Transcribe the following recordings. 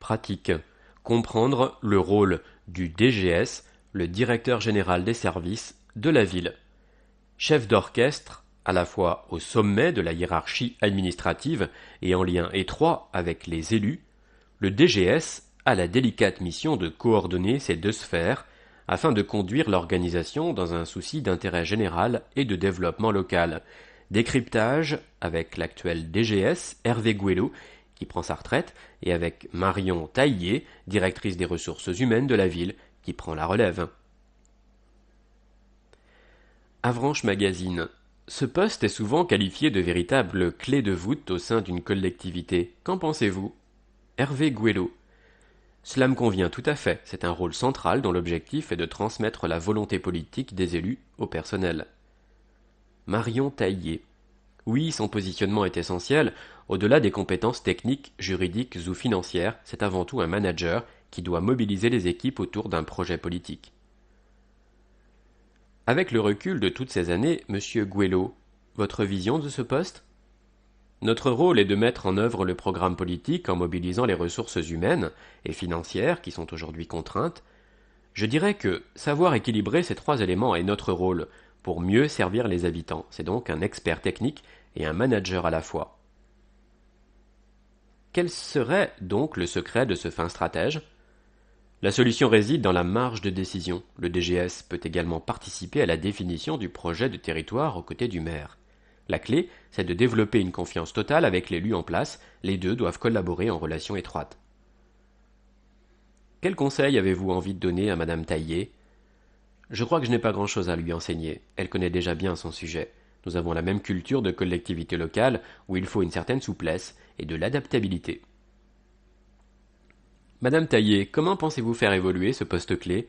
pratique. Comprendre le rôle du DGS, le directeur général des services de la ville. Chef d'orchestre, à la fois au sommet de la hiérarchie administrative et en lien étroit avec les élus, le DGS a la délicate mission de coordonner ces deux sphères afin de conduire l'organisation dans un souci d'intérêt général et de développement local. Décryptage avec l'actuel DGS, Hervé Gouello, qui prend sa retraite, et avec Marion Taillier, directrice des ressources humaines de la ville, qui prend la relève. Avranches Magazine. Ce poste est souvent qualifié de véritable clé de voûte au sein d'une collectivité. Qu'en pensez-vous? Hervé Gouello. Cela me convient tout à fait, c'est un rôle central dont l'objectif est de transmettre la volonté politique des élus au personnel. Marion Taillier. Oui, son positionnement est essentiel, au-delà des compétences techniques, juridiques ou financières, c'est avant tout un manager qui doit mobiliser les équipes autour d'un projet politique. Avec le recul de toutes ces années, Monsieur Gouello, votre vision de ce poste? Notre rôle est de mettre en œuvre le programme politique en mobilisant les ressources humaines et financières qui sont aujourd'hui contraintes. Je dirais que savoir équilibrer ces trois éléments est notre rôle pour mieux servir les habitants. C'est donc un expert technique et un manager à la fois. Quel serait donc le secret de ce fin stratège? La solution réside dans la marge de décision. Le DGS peut également participer à la définition du projet de territoire aux côtés du maire. La clé, c'est de développer une confiance totale avec l'élu en place. Les deux doivent collaborer en relation étroite. Quel conseil avez-vous envie de donner à Madame Taillier? Je crois que je n'ai pas grand-chose à lui enseigner. Elle connaît déjà bien son sujet. Nous avons la même culture de collectivité locale où il faut une certaine souplesse et de l'adaptabilité. Madame Taillier, comment pensez-vous faire évoluer ce poste clé?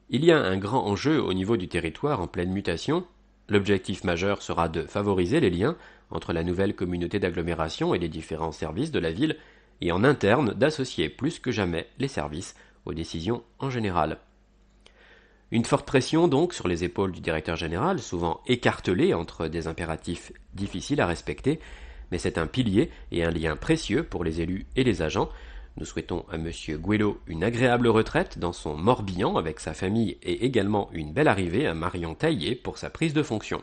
Il y a un grand enjeu au niveau du territoire en pleine mutation. L'objectif majeur sera de favoriser les liens entre la nouvelle communauté d'agglomération et les différents services de la ville, et en interne d'associer plus que jamais les services aux décisions en général. Une forte pression donc sur les épaules du directeur général, souvent écartelé entre des impératifs difficiles à respecter, mais c'est un pilier et un lien précieux pour les élus et les agents. Nous souhaitons à Monsieur Gouello une agréable retraite dans son Morbihan avec sa famille et également une belle arrivée à Marion Taillier pour sa prise de fonction.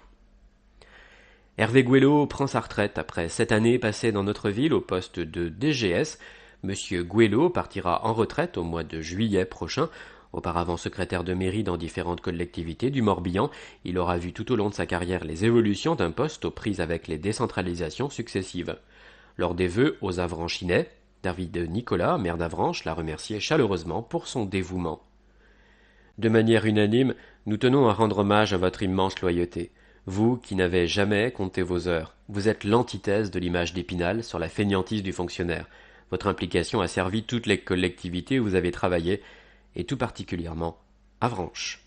Hervé Gouello prend sa retraite après 7 années passées dans notre ville au poste de DGS. Monsieur Gouello partira en retraite au mois de juillet prochain. Auparavant secrétaire de mairie dans différentes collectivités du Morbihan, il aura vu tout au long de sa carrière les évolutions d'un poste aux prises avec les décentralisations successives. Lors des vœux aux Avranchinais, David Nicolas, maire d'Avranches, l'a remercié chaleureusement pour son dévouement. De manière unanime, nous tenons à rendre hommage à votre immense loyauté. Vous qui n'avez jamais compté vos heures, vous êtes l'antithèse de l'image d'Épinal sur la fainéantise du fonctionnaire. Votre implication a servi toutes les collectivités où vous avez travaillé, et tout particulièrement Avranches.